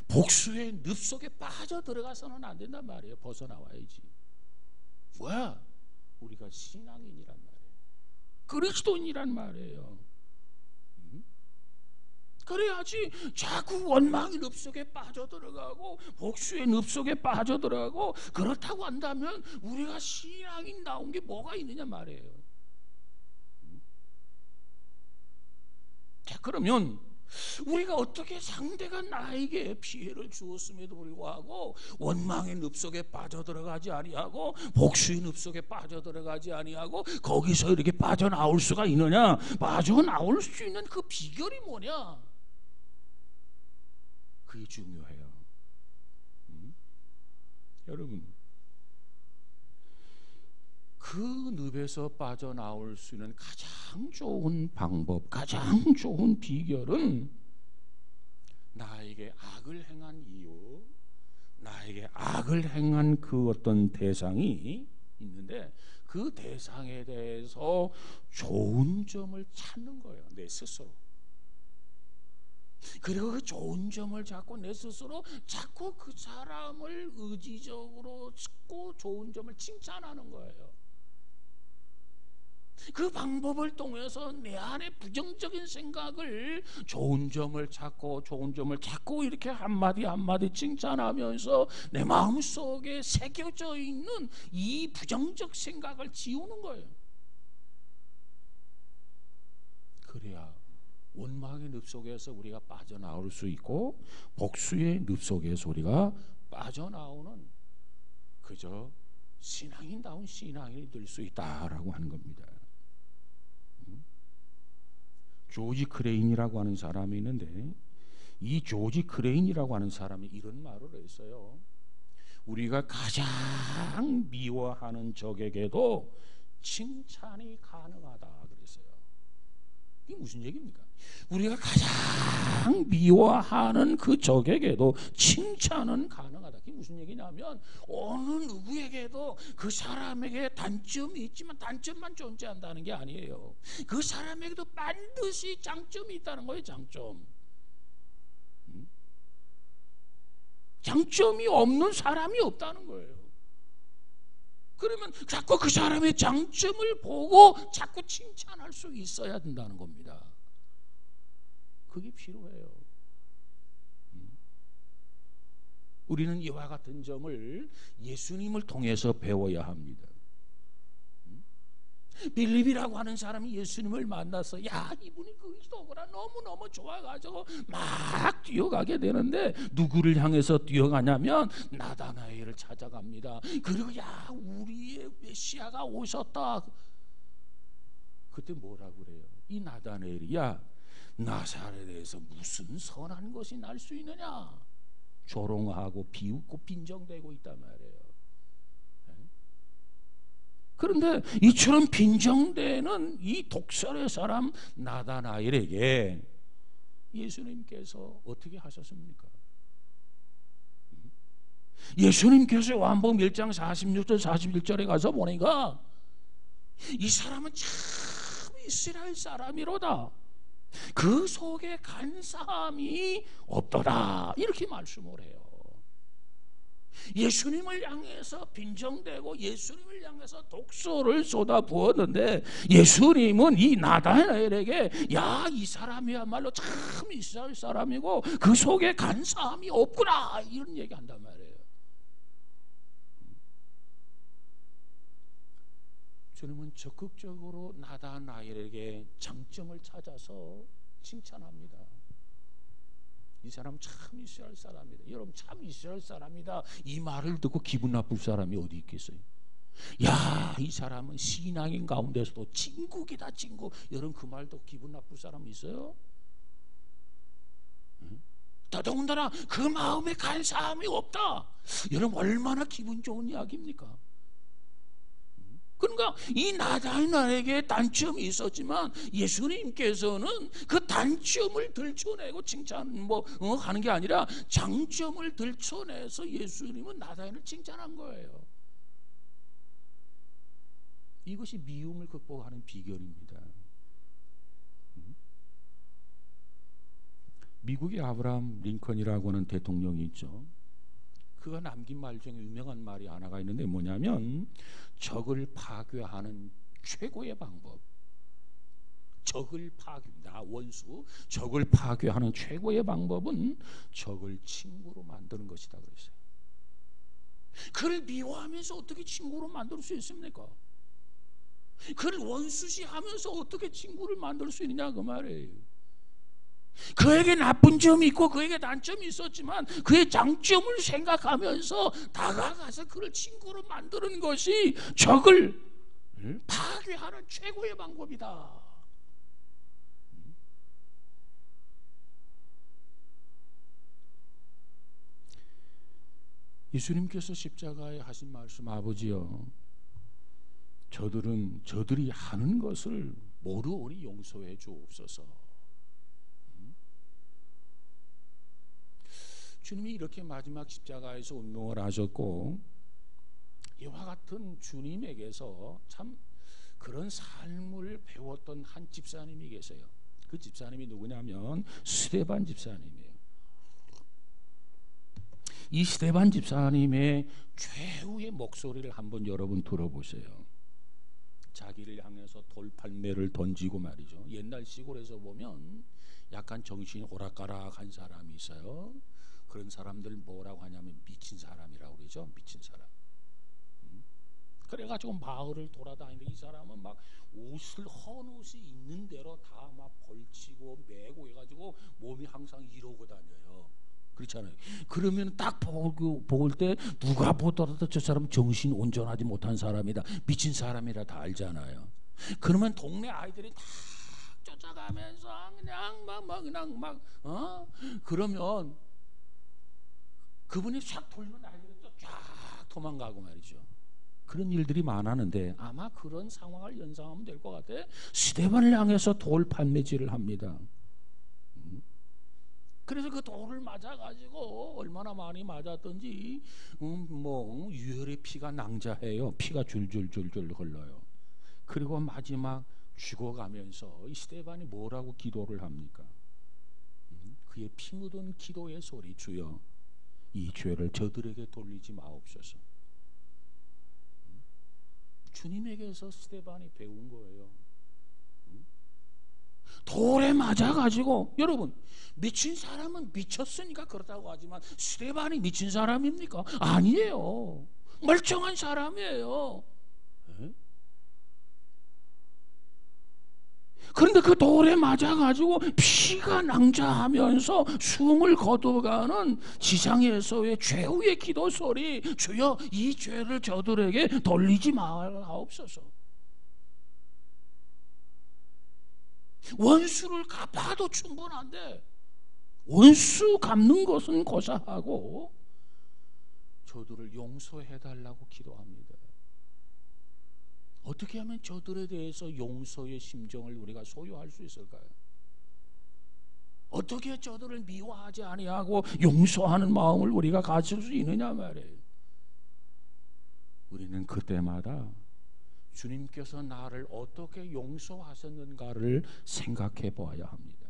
복수의 늪 속에 빠져 들어가서는 안 된단 말이에요. 벗어나와야지. 왜? 우리가 신앙인이란 말이에요. 그리스도인이란 말이에요. 그래야지 자꾸 원망의 늪 속에 빠져들어가고 복수의 늪 속에 빠져들어가고 그렇다고 한다면 우리가 신앙인 나온 게 뭐가 있느냐 말이에요. 자, 그러면 우리가 어떻게 상대가 나에게 피해를 주었음에도 불구하고 원망의 늪 속에 빠져들어가지 아니하고 복수의 늪 속에 빠져들어가지 아니하고 거기서 이렇게 빠져나올 수가 있느냐? 빠져나올 수 있는 그 비결이 뭐냐? 그게 중요해요. 여러분, 그 늪에서 빠져나올 수 있는 가장 좋은 방법, 가장 좋은 비결은 나에게 악을 행한 이유, 나에게 악을 행한 그 어떤 대상이 있는데 그 대상에 대해서 좋은 점을 찾는 거예요. 내 스스로. 그리고 그 좋은 점을 찾고 내 스스로 자꾸 그 사람을 의지적으로 찾고 좋은 점을 칭찬하는 거예요. 그 방법을 통해서 내 안에 부정적인 생각을 좋은 점을 찾고 이렇게 한마디 한마디 칭찬하면서 내 마음속에 새겨져 있는 이 부정적 생각을 지우는 거예요. 그래야 원망의 늪 속에서 우리가 빠져나올 수 있고 복수의 늪 속에서 우리가 빠져나오는 그저 신앙인다운 신앙인이 될 수 있다라고 하는 겁니다. 조지 크레인이라고 하는 사람이 있는데 이 조지 크레인이라고 하는 사람이 이런 말을 했어요. 우리가 가장 미워하는 적에게도 칭찬이 가능하다 그랬어요. 이게 무슨 얘기입니까? 우리가 가장 미워하는 그 적에게도 칭찬은 가능하다. 이게 무슨 얘기냐면 어느 누구에게도 그 사람에게 단점이 있지만 단점만 존재한다는 게 아니에요. 그 사람에게도 반드시 장점이 있다는 거예요. 장점이 없는 사람이 없다는 거예요. 그러면 자꾸 그 사람의 장점을 보고 자꾸 칭찬할 수 있어야 된다는 겁니다. 그게 필요해요. 우리는 이와 같은 점을 예수님을 통해서 배워야 합니다. 빌립이라고 하는 사람이 예수님을 만나서 야 이분이 그리스도구나 너무너무 좋아가지고 막 뛰어가게 되는데 누구를 향해서 뛰어가냐면 나다나엘을 찾아갑니다. 그리고 야 우리의 메시아가 오셨다. 그때 뭐라고 그래요? 이 나다나엘이 야 나사렛에서 무슨 선한 것이 날 수 있느냐? 조롱하고 비웃고 빈정대고 있단 말이에요. 그런데 이처럼 빈정대는 이 독설의 사람 나다나엘에게 예수님께서 어떻게 하셨습니까? 예수님께서 요한복음 1장 46절 41절에 가서 보니까 이 사람은 참 이스라엘 사람이로다. 그 속에 간사함이 없더라 이렇게 말씀을 해요. 예수님을 향해서 빈정대고 예수님을 향해서 독소를 쏟아부었는데 예수님은 이 나다나엘에게 야 이 사람이야말로 참 이스라엘 사람이고 그 속에 간사함이 없구나 이런 얘기한단 말이에요. 주님은 적극적으로 나다나엘에게 장점을 찾아서 칭찬합니다. 이 사람 참 이스라엘 사람이다. 여러분 참 이스라엘 사람이다. 이 말을 듣고 기분 나쁠 사람이 어디 있겠어요? 야, 이 사람은 신앙인 가운데서도 진국이다 진국. 여러분 그 말도 기분 나쁠 사람 있어요? 더더군다나 그 마음에 간사함이 없다. 여러분 얼마나 기분 좋은 이야기입니까? 그러니까 이 나다나엘에게 단점이 있었지만 예수님께서는 그 단점을 들춰내고 칭찬 하는 게 아니라 장점을 들춰내서 예수님은 나다나엘을 칭찬한 거예요. 이것이 미움을 극복하는 비결입니다. 미국의 아브라함 링컨이라고 하는 대통령이 있죠. 그가 남긴 말 중에 유명한 말이 하나가 있는데 뭐냐면 적을 파괴하는 최고의 방법, 적을 파괴하는 최고의 방법은 적을 친구로 만드는 것이다 그랬어요. 그를 미워하면서 어떻게 친구로 만들 수 있습니까? 그를 원수시하면서 어떻게 친구를 만들 수 있느냐 그 말이에요. 그에게 나쁜 점이 있고 그에게 단점이 있었지만 그의 장점을 생각하면서 다가가서 그를 친구로 만드는 것이 적을 파괴하는 최고의 방법이다. 예수님께서 십자가에 하신 말씀, 아버지여 저들이 하는 것을 모르오니 용서해 주옵소서. 주님이 이렇게 마지막 십자가에서 운동을 하셨고 이와 같은 주님에게서 참 그런 삶을 배웠던 한 집사님이 계세요. 그 집사님이 누구냐면 스데반 집사님이에요. 이 스데반 집사님의 최후의 목소리를 한번 여러분 들어보세요. 자기를 향해서 돌팔매를 던지고 말이죠. 옛날 시골에서 보면 약간 정신이 오락가락한 사람이 있어요. 그런 사람들 뭐라고 하냐면 미친 사람이라고 그러죠. 미친 사람. 그래가지고 마을을 돌아다니는데 이 사람은 막 옷을 헌 옷이 있는 대로 다 막 걸치고 매고 해가지고 몸이 항상 이러고 다녀요. 그렇잖아요. 그러면 딱 볼 때 누가 보더라도 저 사람 정신 온전하지 못한 사람이다, 미친 사람이라 다 알잖아요. 그러면 동네 아이들이 다 쫓아가면서 그냥 막 그러면 그분이 샥 돌면 아이들이 또 쫙 도망가고 말이죠. 그런 일들이 많았는데 아마 그런 상황을 연상하면 될 것 같아. 스데반을 향해서 돌 판매질을 합니다. 그래서 그 돌을 맞아가지고 얼마나 많이 맞았던지 뭐 유혈의 피가 낭자해요. 피가 줄줄줄줄 흘러요. 그리고 마지막 죽어가면서 이 스데반이 뭐라고 기도를 합니까? 그의 피 묻은 기도의 소리, 주여 이 죄를 저들에게 돌리지 마옵소서. 주님에게서 스데반이 배운 거예요. 돌에 맞아가지고, 여러분 미친 사람은 미쳤으니까 그렇다고 하지만 스데반이 미친 사람입니까? 아니에요. 멀쩡한 사람이에요. 그런데 그 돌에 맞아가지고 피가 낭자하면서 숨을 거둬가는 지상에서의 최후의 기도 소리, 주여 이 죄를 저들에게 돌리지 마옵소서. 원수를 갚아도 충분한데 원수 갚는 것은 고사하고 저들을 용서해달라고 기도합니다. 어떻게 하면 저들에 대해서 용서의 심정을 우리가 소유할 수 있을까요? 어떻게 저들을 미워하지 아니하고 용서하는 마음을 우리가 가질 수 있느냐 말이에요. 우리는 그때마다 주님께서 나를 어떻게 용서하셨는가를 생각해 보아야 합니다.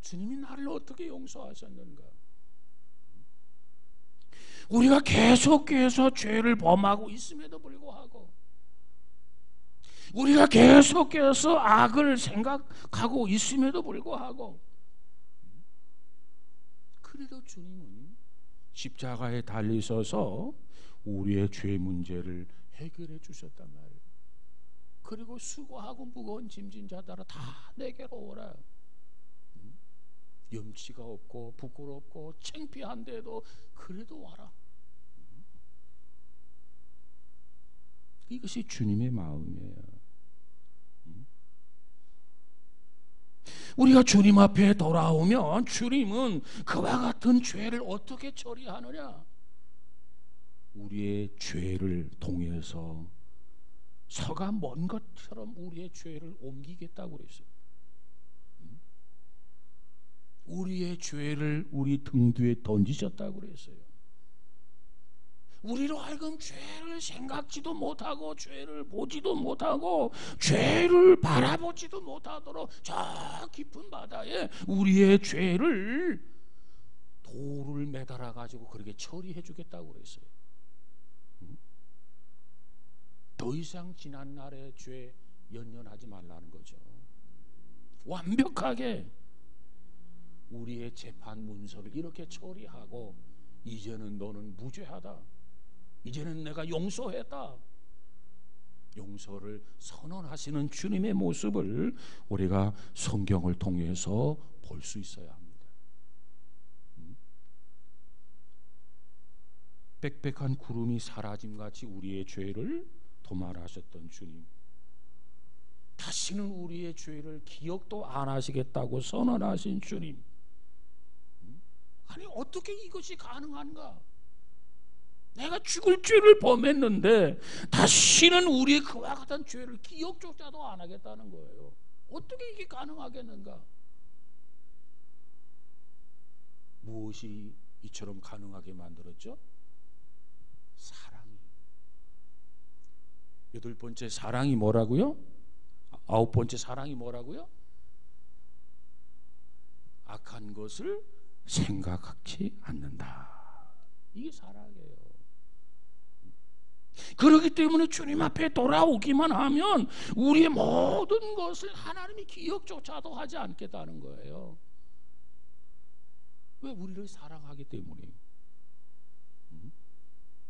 주님이 나를 어떻게 용서하셨는가? 우리가 계속해서 죄를 범하고 있음에도 불구하고, 우리가 계속해서 악을 생각하고 있음에도 불구하고, 그래도 주님은 십자가에 달리셔서 우리의 죄 문제를 해결해 주셨단 말이에요. 그리고 수고하고 무거운 짐진 자들아 다 내게로 오라. 염치가 없고 부끄럽고 창피한데도 그래도 와라. 이것이 주님의 마음이에요. 우리가 주님 앞에 돌아오면 주님은 그와 같은 죄를 어떻게 처리하느냐? 우리의 죄를 통해서 서가 먼 것처럼 우리의 죄를 옮기겠다고 그랬어요. 우리의 죄를 우리 등 뒤에 던지셨다고 그랬어요. 우리로 하여금 죄를 생각지도 못하고 죄를 보지도 못하고 죄를 바라보지도 못하도록 저 깊은 바다에 우리의 죄를 돌을 매달아 가지고 그렇게 처리해 주겠다고 그랬어요. 더 이상 지난 날의 죄 연연하지 말라는 거죠. 완벽하게 우리의 재판 문서를 이렇게 처리하고, 이제는 너는 무죄하다, 이제는 내가 용서했다, 용서를 선언하시는 주님의 모습을 우리가 성경을 통해서 볼 수 있어야 합니다. 빽빽한 구름이 사라짐같이 우리의 죄를 도말하셨던 주님, 다시는 우리의 죄를 기억도 안 하시겠다고 선언하신 주님, 아니 어떻게 이것이 가능한가? 내가 죽을 죄를 범했는데 다시는 우리의 그와 같은 죄를 기억조차도 안 하겠다는 거예요. 어떻게 이게 가능하겠는가? 무엇이 이처럼 가능하게 만들었죠? 사랑이. 여덟 번째 사랑이 뭐라고요? 아홉 번째 사랑이 뭐라고요? 악한 것을 생각하지 않는다. 이게 사랑이에요. 그렇기 때문에 주님 앞에 돌아오기만 하면 우리의 모든 것을 하나님이 기억조차도 하지 않겠다는 거예요. 왜? 우리를 사랑하기 때문에.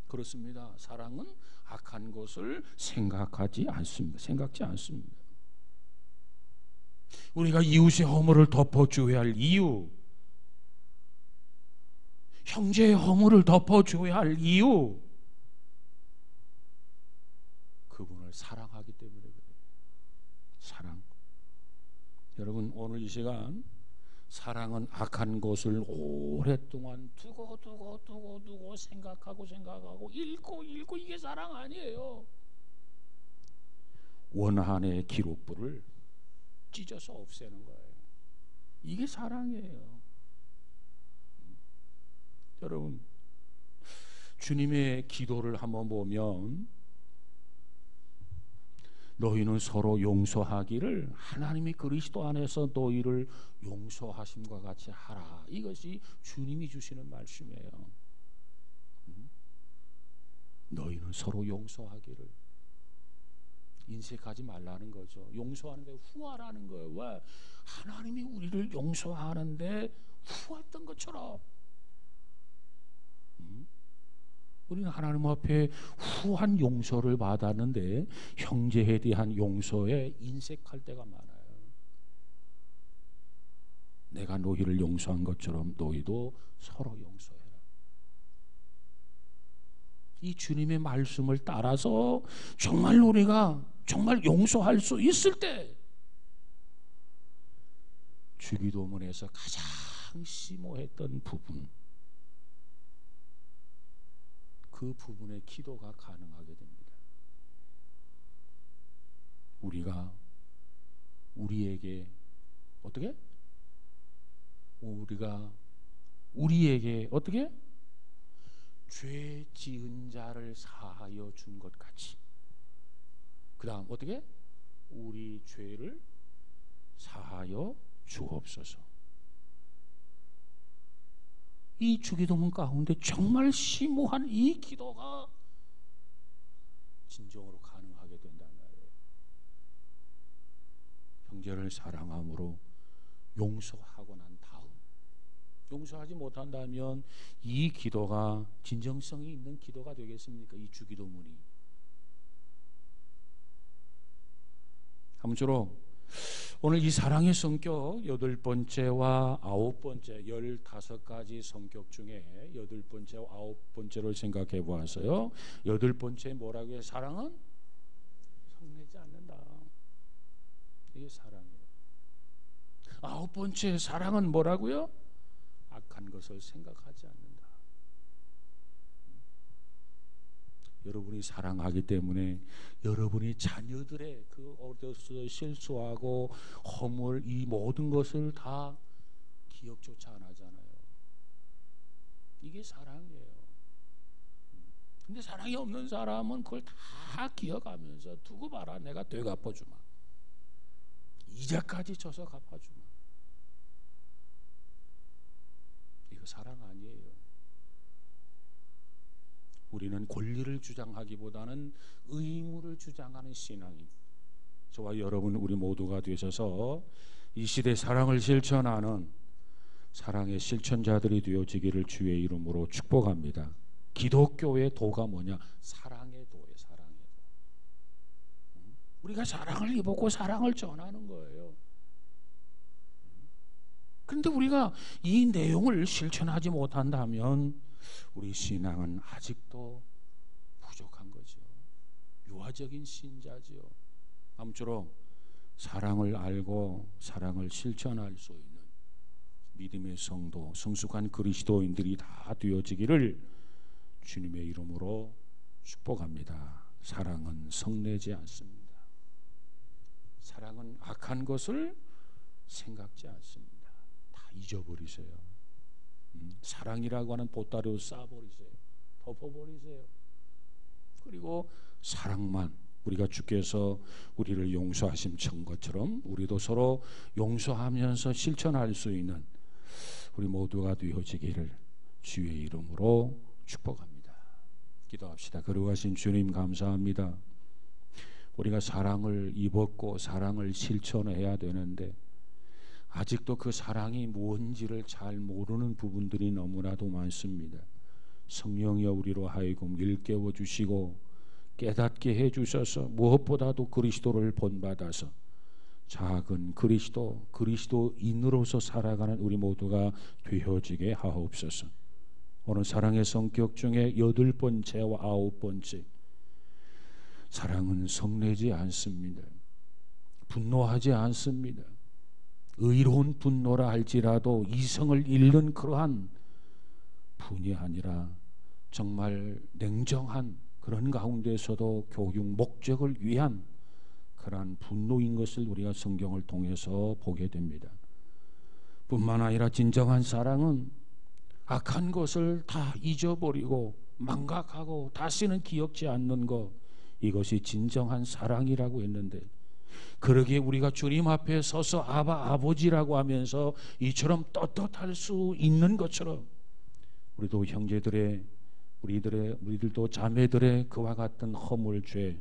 그렇습니다. 사랑은 악한 것을 생각지 않습니다. 우리가 이웃의 허물을 덮어줘야 할 이유, 형제의 허물을 덮어줘야 할 이유, 그분을 사랑하기 때문에 그래요. 사랑. 여러분, 오늘 이 시간 사랑은 악한 것을 오랫동안 두고 생각하고 읽고 이게 사랑 아니에요. 원한의 기록부를 찢어서 없애는 거예요. 이게 사랑이에요. 여러분, 주님의 기도를 한번 보면 너희는 서로 용서하기를 하나님이 그리스도 안에서 너희를 용서하심과 같이 하라. 이것이 주님이 주시는 말씀이에요. 너희는 서로 용서하기를. 인색하지 말라는 거죠. 용서하는 게 후하라는 거예요. 왜? 하나님이 우리를 용서하는데 후했던 것처럼 우리는 하나님 앞에 후한 용서를 받았는데 형제에 대한 용서에 인색할 때가 많아요. 내가 너희를 용서한 것처럼 너희도 서로 용서해라. 이 주님의 말씀을 따라서 정말 우리가 정말 용서할 수 있을 때 주기도문에서 가장 심오했던 부분, 그 부분의 기도가 가능하게 됩니다. 우리가 우리에게 어떻게? 어떻게? 죄 지은 자를 사하여 준 것 같이. 그 다음 어떻게? 우리 죄를 사하여 주옵소서. 이 주기도문 가운데 정말 심오한 이 기도가 진정으로 가능하게 된다는 거예요. 형제를 사랑함으로 용서하고 난 다음, 용서하지 못한다면 이 기도가 진정성이 있는 기도가 되겠습니까? 이 주기도문이. 아무쪼록 오늘 이 사랑의 성격 8번째와 9번째 15가지 성격 중에 8번째와 9번째를 생각해 보았어요. 8번째 뭐라고 해요? 사랑은 성내지 않는다. 이게 사랑이에요. 9번째 사랑은 뭐라고요? 악한 것을 생각하지 않는다. 여러분이 사랑하기 때문에 여러분이 자녀들의 그 어려서 실수하고 허물 이 모든 것을 다 기억조차 안 하잖아요. 이게 사랑이에요. 근데 사랑이 없는 사람은 그걸 다 기억하면서 두고 봐라, 내가 되갚아주마, 이자까지 져서 갚아주마. 이거 사랑 아니에요. 우리는 권리를 주장하기보다는 의무를 주장하는 신앙이, 저와 여러분 우리 모두가 되셔서 이 시대 사랑을 실천하는 사랑의 실천자들이 되어지기를 주의 이름으로 축복합니다. 기독교의 도가 뭐냐? 사랑의 도예요. 사랑의 도. 우리가 사랑을 입었고 사랑을 전하는 거예요. 그런데 우리가 이 내용을 실천하지 못한다면 우리 신앙은 아직도 부족한 거죠. 유아적인 신자지요. 아무쪼록 사랑을 알고 사랑을 실천할 수 있는 믿음의 성도, 성숙한 그리스도인들이 다 되어지기를 주님의 이름으로 축복합니다. 사랑은 성내지 않습니다. 사랑은 악한 것을 생각지 않습니다. 다 잊어버리세요. 사랑이라고 하는 보따리로 싸버리세요. 덮어버리세요. 그리고 사랑만, 우리가 주께서 우리를 용서하신 것처럼 우리도 서로 용서하면서 실천할 수 있는 우리 모두가 되어지기를 주의 이름으로 축복합니다. 기도합시다. 거룩하신 주님, 감사합니다. 우리가 사랑을 입었고 사랑을 실천해야 되는데 아직도 그 사랑이 뭔지를 잘 모르는 부분들이 너무나도 많습니다. 성령이여 우리로 하여금 일깨워 주시고 깨닫게 해 주셔서 무엇보다도 그리스도를 본받아서 작은 그리스도인으로서 살아가는 우리 모두가 되어지게 하옵소서. 오늘 사랑의 성격 중에 8번째와 9번째, 사랑은 성내지 않습니다. 분노하지 않습니다. 의로운 분노라 할지라도 이성을 잃는 그러한 분이 아니라 정말 냉정한 그런 가운데서도 교육 목적을 위한 그러한 분노인 것을 우리가 성경을 통해서 보게 됩니다. 뿐만 아니라 진정한 사랑은 악한 것을 다 잊어버리고 망각하고 다시는 기억지 않는 것, 이것이 진정한 사랑이라고 했는데, 그러기에 우리가 주님 앞에 서서 아바 아버지라고 하면서 이처럼 떳떳할 수 있는 것처럼 우리도 형제들의 우리들도 자매들의 그와 같은 허물, 죄,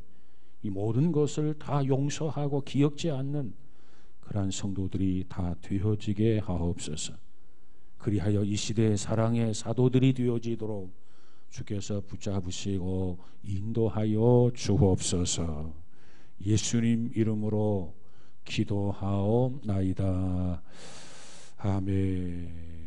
이 모든 것을 다 용서하고 기억지 않는 그러한 성도들이 다 되어지게 하옵소서. 그리하여 이 시대의 사랑의 사도들이 되어지도록 주께서 붙잡으시고 인도하여 주옵소서. 예수님 이름으로 기도하옵나이다. 아멘.